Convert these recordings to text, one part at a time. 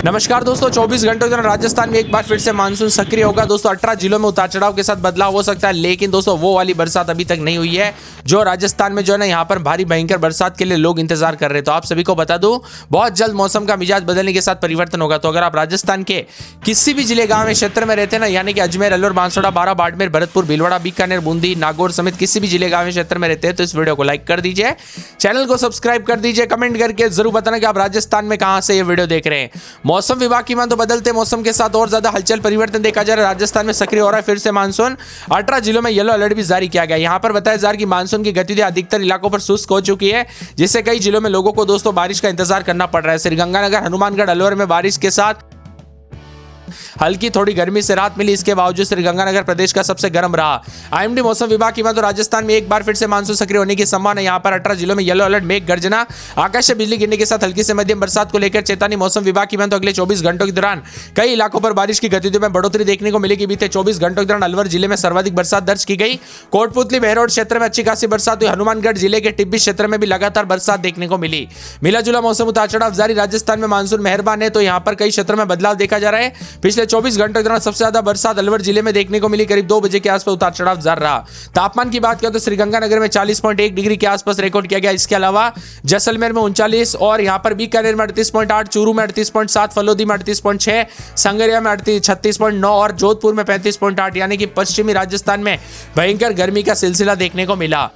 नमस्कार दोस्तों, 24 घंटों के दौरान राजस्थान में एक बार फिर से मानसून सक्रिय होगा। दोस्तों 18 जिलों में उतार चढ़ाव के साथ बदलाव हो सकता है, लेकिन दोस्तों वो वाली बरसात अभी तक नहीं हुई है जो राजस्थान में जो है ना यहाँ पर भारी भयंकर बरसात के लिए लोग इंतजार कर रहे हैं। तो आप सभी को बता दूं, बहुत जल्द मौसम का मिजाज बदलने के साथ परिवर्तन होगा। तो अगर आप राजस्थान के किसी भी जिले गाँव में क्षेत्र में रहते हैं ना, यानी कि अजमेर, अलवर, बांसवाड़ा, बारा, बाड़मेर, भरतपुर, भीलवाड़ा, बीकानेर, बूंदी, नागौर समेत किसी भी जिले गाँव में क्षेत्र में रहते हैं, तो इस वीडियो को लाइक कर दीजिए, चैनल को सब्सक्राइब कर दीजिए, कमेंट करके जरूर बताना कि आप राजस्थान में कहां से ये वीडियो देख रहे हैं। मौसम विभाग की तो बदलते मौसम के साथ और ज्यादा हलचल परिवर्तन देखा जा रहा है। राजस्थान में सक्रिय हो रहा है फिर से मानसून। 18 जिलों में येलो अलर्ट भी जारी किया गया। यहां पर बताया जा रहा है कि मानसून की गतिविधि अधिकतर इलाकों पर सुस्त हो चुकी है, जिससे कई जिलों में लोगों को दोस्तों बारिश का इंतजार करना पड़ रहा है। श्रीगंगानगर, हनुमानगढ़, अलवर में बारिश के साथ हल्की थोड़ी गर्मी से राहत मिली। इसके बावजूद श्रीगंगानगर प्रदेश का सबसे गर्म रहा। आईएमडी मौसम विभाग की बात तो राजस्थान में एक बार फिर से मानसून सक्रिय होने की संभावना है। यहां पर 18 जिलों में येलो अलर्ट, मेघ गर्जना, आकाश से बिजली गिरने के साथ हल्की से मध्यम बरसात को लेकर चेतावनी। मौसम विभाग की बात तो अगले 24 घंटों के दौरान कई इलाकों पर बारिश की गतिविधियों में बढ़ोतरी देखने को मिलेगी। बीते 24 घंटों के दौरान अलवर जिले में सर्वाधिक बरसात दर्ज की गई। कोटपुतली, बहरोड क्षेत्र में अच्छी खासी बरसात हुई। हनुमानगढ़ जिले के टिब्बी क्षेत्र में भी लगातार बरसात देखने को मिली। मिला जुला मौसम उतार चढ़ाव जारी। राजस्थान में मानसून मेहरबान है, तो यहां पर कई क्षेत्रों में बदलाव देखा जा रहा है। पिछले 24 घंटों के दौरान सबसे ज्यादा बरसात अलवर जिले में देखने को मिली। करीब 2 बजे के आसपास उतार चढ़ाव जारी रहा। तापमान की बात करें तो श्रीगंगानगर में 40.1 डिग्री के आसपास रिकॉर्ड किया गया। इसके अलावा जैसलमेर में 39 और यहां पर बीकानेर में 38.8, चूरू में 38.7, फलोदी में 38.6, संगरिया में 36.9 और जोधपुर में 35.8, यानी कि पश्चिमी राजस्थान में भयंकर गर्मी का सिलसिला देखने को मिला।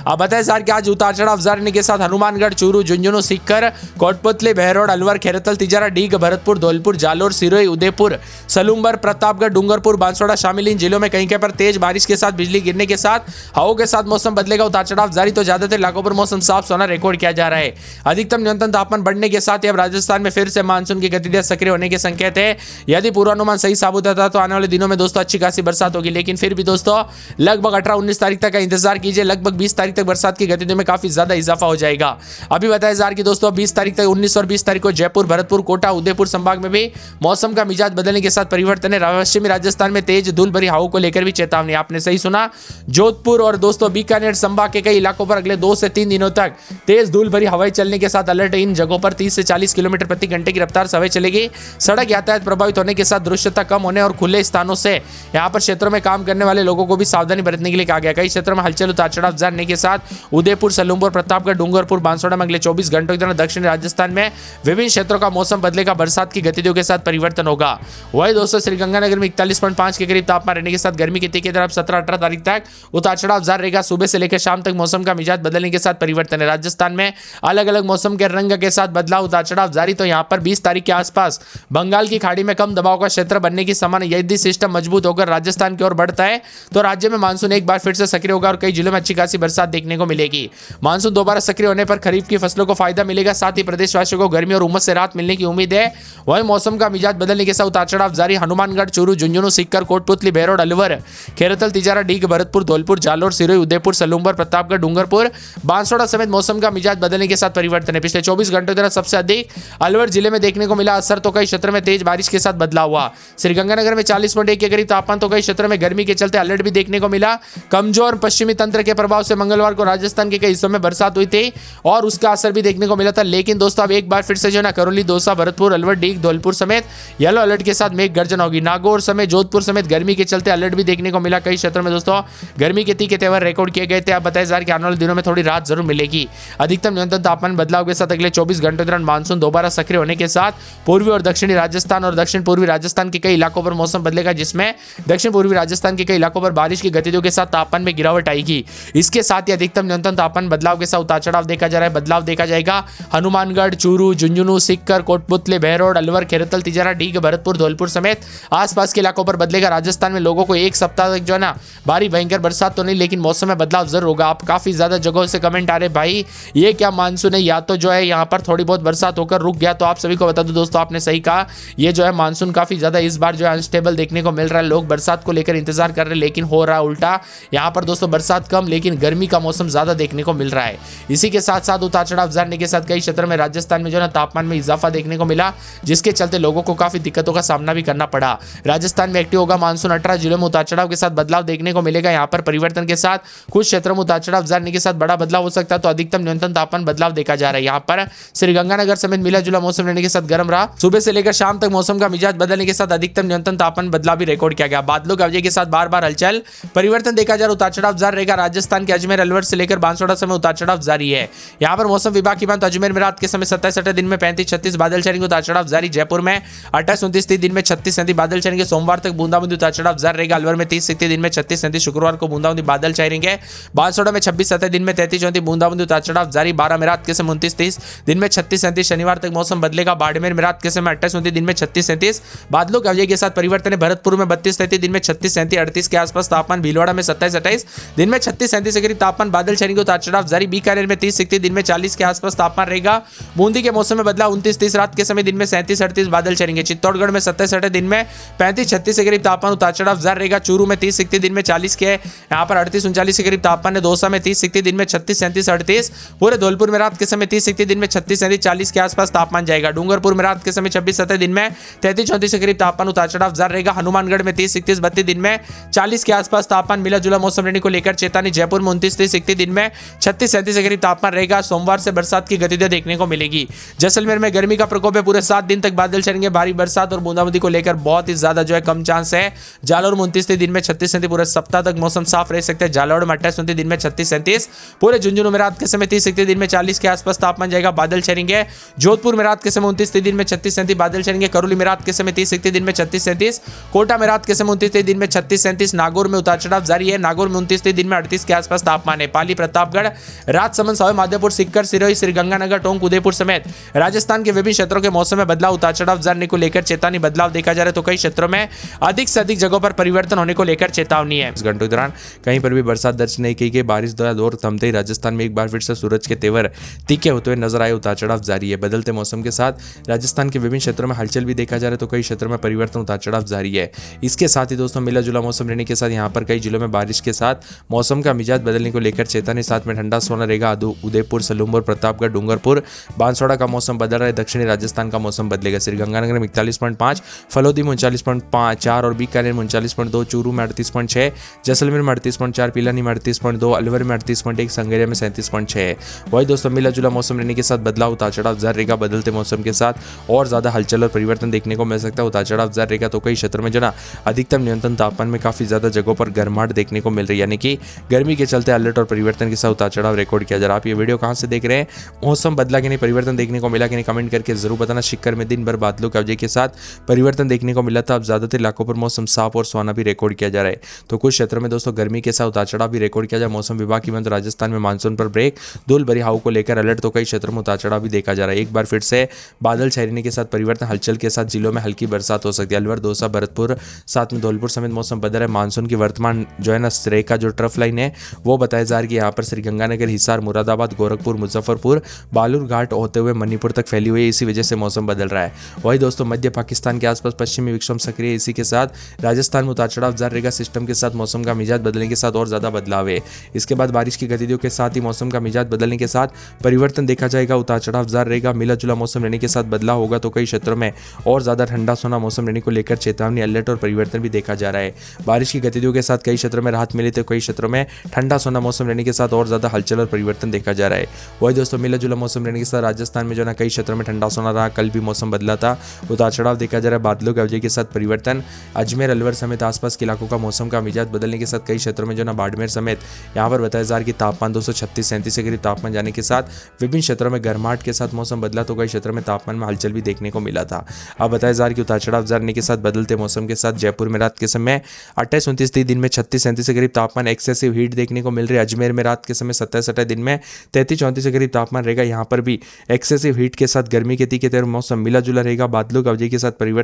अब बताएं सर कि आज उतार चढ़ाव जारी रहने के साथ हनुमानगढ़, चूरू, झुंझुनू, सीकर, कोटपुतली, बहरोड, अलवर, खेरतल, तिजारा, डीग, भरतपुर, धौलपुर, जालोर, सिरोही, उदयपुर, सलूंबर, प्रतापगढ़, डूंगरपुर, बांसवाड़ा शामिल इन जिलों में कहीं कहीं पर तेज बारिश के साथ बिजली गिरने के साथ हवाओं के साथ मौसम बदलेगा। उतार चढ़ाव जारी, तो ज्यादातर इलाकों पर मौसम साफ सोना रिकॉर्ड किया जा रहा है। अधिकतम न्यूनतम तापमान बढ़ने के साथ ही अब राजस्थान में फिर से मानसून की गतिविधियां सक्रिय होने के संकेत है। यदि पूर्वानुमान सही साबित होता है तो आने वाले दिनों में दोस्तों अच्छी खासी बरसात होगी, लेकिन फिर भी दोस्तों लगभग 18-19 तारीख तक का इंतजार कीजिए। लगभग 20 तारीख तक बरसात की गतिविधियों में काफी ज्यादा इजाफा हो जाएगा। अभी बताया जा रहा है कि दोस्तों 20 तारीख तक, 19 और 20 तारीख को जयपुर, भरतपुर, कोटा, उदयपुर संभाग में भी मौसम का मिजाज बदलने के साथ परिवर्तन है। पश्चिमी राजस्थान में तेज धूल भरी हवाओं को लेकर भी चेतावनी। आपने सही सुना, जोधपुर और दोस्तों बीकानेर संभाग के कई इलाकों पर अगले 2 से 3 दिनों तक तेज धूल भरी हवाएं चलने के साथ अलर्ट है। इन जगहों पर 30 से 40 किलोमीटर प्रति घंटे की रफ्तार से हवाएं चलेगी। सड़क यातायात प्रभावित होने के साथ दृश्यता कम होने और खुले स्थानों से यहाँ पर क्षेत्रों में काम करने वाले लोगों को भी सावधानी बरतने के लिए कहा गया। कई क्षेत्रों में हलचल उतार चढ़ाव जाने के साथ उदयपुर, सलूंबर, प्रतापगढ़, डूंगरपुर, बांसवाड़ा में अगले 24 घंटों के दौरान दक्षिणी राजस्थान में विभिन्न क्षेत्रों का मौसम बदलेगा। बरसात की गतिविधियों के साथ परिवर्तन होगा। वही दोस्तों श्रीगंगानगर में 41.5 के करीब तापमान रहने के साथ गर्मी की तीखी तरफ 17-18 तारीख तक उतार चढ़ाव जारी रहेगा। सुबह से लेकर शाम तक मौसम का मिजाज बदलने के साथ परिवर्तन है। राजस्थान में अलग अलग मौसम के रंग के साथ बदलाव, उतार चढ़ाव जारी। तो यहाँ पर 20 तारीख के आसपास बंगाल की खाड़ी में कम दबाव का क्षेत्र बनने की संभावना। यदि सिस्टम मजबूत होकर राजस्थान की ओर बढ़ता है तो राज्य में मानसून एक बार फिर से सक्रिय होगा और कई जिलों में अच्छी खासी बरसात देखने को मिलेगी। मानसून दोबारा सक्रिय होने पर खरीफ की फसलों को फायदा मिलेगा। साथ ही प्रदेशवासियों को गर्मी और उमस से राहत मिलने की उम्मीद है। वहीं मौसम का मिजाज बदलने के साथ उतार चढ़ाव जारी। हनुमानगढ़, चूरू, झुंझुनू, सीकर, कोटपुतली, बहरोड, अलवर, खेरतल, तिजारा, डीग, भरतपुर, धौलपुर, जालोर, सिरोही, उदयपुर, सलूंबर, प्रतापगढ़, डूंगरपुर, बांसवाड़ा समेत मौसम का मिजाज बदलने के साथ परिवर्तन है। पिछले 24 घंटों के दौरान सबसे अधिक अलवर जिले में देखने को मिला असर, तो कई क्षेत्रों में तेज बारिश के साथ बदलाव हुआ। श्रीगंगानगर में 40.1 के करीब तापमान, तो कई क्षेत्रों में गर्मी के चलते अलर्ट भी देखने को मिला। कमजोर पश्चिमी तंत्र के प्रभाव से मंगलवार को राजस्थान के कई हिस्सों में बरसात हुई थी और उसका असर भी देखने को मिला था। लेकिन दोस्तों अब एक बार फिर से जो ना करौली, दौसा, भरतपुर, अलवर, डीग, धौलपुर समेत येलो अलर्ट के साथ मेघ गर्जन होगी। नागौर समेत जोधपुर समेत गर्मी के चलते अलर्ट भी देखने को मिला। कई क्षेत्रों में दोस्तों गर्मी के तीखे तेवर रिकॉर्ड किए गए थे। आप बताया जा रहा है कि आने वाले दिनों में थोड़ी राहत जरूर मिलेगी। अधिकतम न्यूनतम तापमान बदलाव के साथ अगले 24 घंटों के दौरान मानसून दोबारा सक्रिय होने के साथ पूर्वी और दक्षिणी राजस्थान और दक्षिण पूर्वी राजस्थान के कई इलाकों पर मौसम बदलेगा, जिसमें दक्षिण पूर्वी राजस्थान के कई इलाकों पर बारिश की गतिविधियों के साथ तापमान में गिरावट आएगी। इसके साथ ही अधिकतम न्यूनतम तापमान बदलाव के साथ उतार चढ़ाव देखा जा रहा है। बदलाव देखा जाएगा हनुमानगढ़, चूरू, झुंझुनू, सीकर, कोटपुतली, बहरोड, अलवर, खेरतल, तिजारा, डीग, भरतपुर, धौलपुर समेत आसपास के इलाकों पर बदलेगा। राजस्थान में लोगों को एक सप्ताह तक जो है ना भारी भयंकर बरसात तो नहीं, लेकिन मौसम में बदलाव जरूर होगा। आप काफी ज्यादा जगहों से कमेंट आ रहे भाई ये क्या मानसून है, या तो जो है यहाँ पर थोड़ी बहुत बरसात होकर रुक गया। तो आप सभी को बता दूं दोस्तों, आपने सही कहा, ये जो है मानसून काफी ज्यादा इस बार जो है अनस्टेबल देखने को मिल रहा है। लोग बरसात को लेकर इंतजार कर रहे हैं, लेकिन हो रहा है उल्टा। यहाँ पर दोस्तों बरसात कम, लेकिन गर्मी गर्मी का मौसम ज्यादा देखने को मिल रहा है। इसी के साथ साथ उतार चढ़ाव जाने के साथ कई क्षेत्रों में राजस्थान में जो है तापमान में इजाफा देखने को मिला, जिसके चलते लोगों को काफी दिक्कतों का सामना भी करना पड़ा। राजस्थान में एक्टिव होगा मानसून, 18 जिलों में उतार चढ़ाव के साथ बदलाव देखने को मिलेगा। यहाँ पर परिवर्तन के साथ कुछ क्षेत्रों में उतार चढ़ाव जाने के साथ बड़ा बदलाव हो सकता है, तो अधिकतम न्यूनतम तापमान बदलाव देखा जा रहा है। यहाँ पर श्रीगंगानगर समेत मिला जुला मौसम रहने के साथ गर्म रहा। सुबह से लेकर शाम तक मौसम का मिजाज बदलने के साथ अधिकतम न्यूनतम तापमान बदलाव भी रिकॉर्ड किया गया। बादलों के अवजय के साथ बार बार हलचल, परिवर्तन देखा जा रहा, उतार चढ़ाव जारी रहेगा। राजस्थान के अजमेर, अलवर से लेकर बांसवाड़ा समय उतार चढ़ाव जारी है। यहाँ पर मौसम विभाग की बात, अजमेर में रात के समय 27-28 दिन में 35-36 बादल छाएंगे, उतार चढ़ाव जारी। जयपुर में 28-29 दिन में 36-37 बादल छाएंगे, सोमवार तक बूंदाबूंदी उतार चढ़ाव जारी रहेगा। अलवर में 30-31 दिन में 36-37, शुक्रवार को बूंदाबूंदी बादल छाएंगे। बांसवाड़ा में 26-27 दिन में 33-34 बूंदाबूंदी उतार चढ़ाव जारी। 12 में रात के समय 29-30 दिन में 36-37, शनिवार तक मौसम बदलेगा। बाड़मेर में रात के समय 28-29 दिन में 36-37 बादलों के अवजय के साथ परिवर्तन है। भरतपुर में 32-33 दिन में 36-37 38 के आसपास तापमान। भीलवाड़ा में 27-28 दिन में 36-37 के करीब तापमान, बादल छाएंगे, उतार चढ़ाव जारी। बीकानेर में 30-31 दिन में 40 के आसपास तापमान रहेगा। बूंदी के मौसम में बदलाव, 29-30 रात के समय दिन में 37-38 बादल छाएंगे। चित्तौड़गढ़ में 27-28 दिन में 35-36 के करीब तापमान, उतार चढ़ाव जारी रहेगा। चूरू में 30-31 दिन में 40 के, यहाँ पर 38-39 के करीब तापमान है। दौसा में 30-31 दिन में 36-37 38, पूरे धौलपुर में रात के समय 30-31 दिन में 36-37 40 के आसपास तापमान जाएगा। डूंगरपुर में रात के समय 26-27 दिन में 33-34 के करीब तापमान, उतार चढ़ाव जारी रहेगा। हनुमानगढ़ में 30-31 32 दिन में 40 के आसपास तापमान, मिला जुला मौसम रहने को लेकर चेतावनी। जयपुर में 29-30 दिन में 36-37 के करीब तापमान रहेगा। सोमवार से बरसात की गतिविधियां देखने को मिलेगी। जैसलमेर में गर्मी का प्रकोप है, पूरे 7 दिन तक बादल छाएंगे। भारी बरसात और बूंदाबांदी को लेकर बहुत ही ज्यादा जो है कम चांस है। जालौर में 29 दिन में 36-37, पूरे सप्ताह तक मौसम साफ रह सकता है। जालौर में 28-29 दिन में 36-37, पूरे झुंझुनू में रात के समय 30-31 दिन में 40 के आसपास तापमान जाएगा, बादल छाएंगे। जोधपुर में रात के समय 29 दिन में 36-37 बादल छाएंगे। करौली में रात के समय 30-31 दिन में 36-37, कोटा में रात के समय 29 दिन में 36-37, नागौर में उतार चढ़ाव जारी है। नागौर में 29 दिन में 38 के आसपास तापमान है। पाली, प्रतापगढ़, राजसमंद, सवाई माधोपुर, सिक्कर, सिरोही, श्रीगंगानगर, टोंक, उदयपुर समेत राजस्थान के विभिन्न क्षेत्रों के मौसम में बदलाव, उतार चढ़ाव जाने को लेकर चेतावनी। बदलाव देखा जा रहा है, तो कई क्षेत्रों में अधिक से अधिक जगहों पर परिवर्तन होने को लेकर चेतावनी है। इस घंटों के दौरान कहीं पर भी बरसात दर्ज नहीं की गई। बारिश का दौर थमते ही राजस्थान में एक बार फिर से सूरज के तेवर तीखे होते हुए नजर आए, उतार चढ़ाव जारी है। बदलते मौसम के साथ राजस्थान के विभिन्न क्षेत्रों में हलचल भी देखा जा रहा है, तो कई क्षेत्रों में परिवर्तन, उतार चढ़ाव जारी है। इसके साथ ही दोस्तों मिला जुला मौसम रहने के साथ यहाँ पर कई जिलों में बारिश के साथ मौसम का मिजाज बदलने को लेकर चेतावनी। साथ में ठंडा सोना रहेगा। उदयपुर, सलूमपुर, प्रतापगढ़, डूंगरपुर, बांसवाड़ा का मौसम बदल रहा है। दक्षिणी राजस्थान का मौसम बदलेगा। श्रीगंगानगर में 41.5, फलोदी में 39.4 और बीकानेर में 39.2, चूरू में 38.6, जैसलमेर में 38.4, पिलानी में 38.2, अलवर में 38.1, संगरिया में 37.6। वही दोस्तों मिला जुला मौसम रहने के साथ बदलाव, उतार चढ़ाव जारी रहेगा। बदलते मौसम के साथ और ज्यादा हलचल और परिवर्तन देखने को मिल सकता है, उतार चढ़ाव जारी रहेगा। तो कई क्षेत्रों में जो ना अधिकतम न्यूनतम तापमान में काफी ज्यादा जगहों पर गर्माहट देखने को मिल रही है, यानी कि गर्मी के चलते अलर्ट और परिवर्तन के साथ उतार चढ़ाव रिकॉर्ड किया जा रहा है। आप ये वीडियो कहां से देख रहे हैं, मौसम बदला कि नहीं, परिवर्तन देखने को मिला कि नहीं, कमेंट करके जरूर बताना। शिक्कर में दिन भर बादलों के अवजय के साथ परिवर्तन देखने को मिला था। अब ज्यादातर इलाकों पर मौसम साफ और सुहाना भी रिकॉर्ड किया जा रहा है। तो कुछ क्षेत्रों में दोस्तों गर्मी के साथ उतार चढ़ाव भी रिकॉर्ड किया जा रहा है। मौसम विभाग की तो राजस्थान में मानसून पर ब्रेक, धूल भरी हवाओं को लेकर अलर्ट, तो कई क्षेत्रों में उतार चढ़ाव भी देखा जा रहा है। एक बार फिर से बादल छाने के साथ परिवर्तन, हलचल के साथ जिलों में हल्की बरसात हो सकती है। अलवर, दौसा, भरतपुर, साथ में धौलपुर समेत मौसम बदल रहा है। मानसून की वर्तमान जो है ना रेखा जो ट्रफ लाइन है वो बताया जा रहा है कि यहाँ पर श्रीगंगानगर, हिसार, मुरादाबाद, गोरखपुर, मुजफ्फरपुर, बालूरघाट होते हुए मणिपुर तक फैली हुई है। इसी वजह से मौसम बदल रहा है। वही दोस्तों मध्य पाकिस्तान के आसपास पश्चिमी विक्षोभ सक्रिय, इसी के साथ राजस्थान में उतार चढ़ाव जारी रहेगा। सिस्टम के साथ मौसम का मिजाज बदलने के साथ और ज्यादा बदलाव है। इसके बाद बारिश की गतिविधियों के साथ ही मौसम का मिजाज बदलने के साथ परिवर्तन देखा जाएगा, उतार चढ़ाव जारी रहेगा। मिला जुला मौसम रहने के साथ बदलाव होगा, तो कई क्षेत्रों में और ज्यादा ठंडा सोना मौसम रहने को लेकर चेतावनी, अलर्ट और परिवर्तन भी देखा जा रहा है। बारिश की गतिविधियों के साथ कई क्षेत्रों में राहत मिली, तो कई क्षेत्रों में ठंडा सोना मौसम रहने के साथ और ज्यादा हलचल और परिवर्तन देखा जा रहा है। वही दोस्तों मिला जुला मौसम रहने के साथ राजस्थान में जो ना कई क्षेत्रों में ठंडा सोना रहा। कल भी मौसम बदला था, उतार चढ़ाव देखा जा रहा है। बादलों के अवजय के साथ परिवर्तन, अजमेर, अलवर समेत आसपास के इलाकों का मौसम का मिजाज बदलने के साथ कई क्षेत्रों में जो ना बाड़मेर समेत यहाँ पर बताया जा रहा है कि तापमान 236-37 के करीब तापमान जाने के साथ विभिन्न क्षेत्रों में गर्माहट के साथ मौसम बदला, तो कई क्षेत्रों में तापमान में हलचल भी देखने को मिला था। अब बताया जा रहा है कि उतार चढ़ाव जाने के साथ बदलते मौसम के साथ जयपुर में रात के समय 28-29 दिन में 36-37 के करीब तापमान, एक्सेसिव हीट देखने को मिल रही है। अजमेर में रात के समय 27-28 दिन में 33-34 के करीब तापमान रहेगा। यहाँ पर भी एक्सेसिव हीट के साथ गर्मी के तीखे तेवर मौसम मिला जुला रहेगा। बादलों के अवजय के साथ परिवर्तन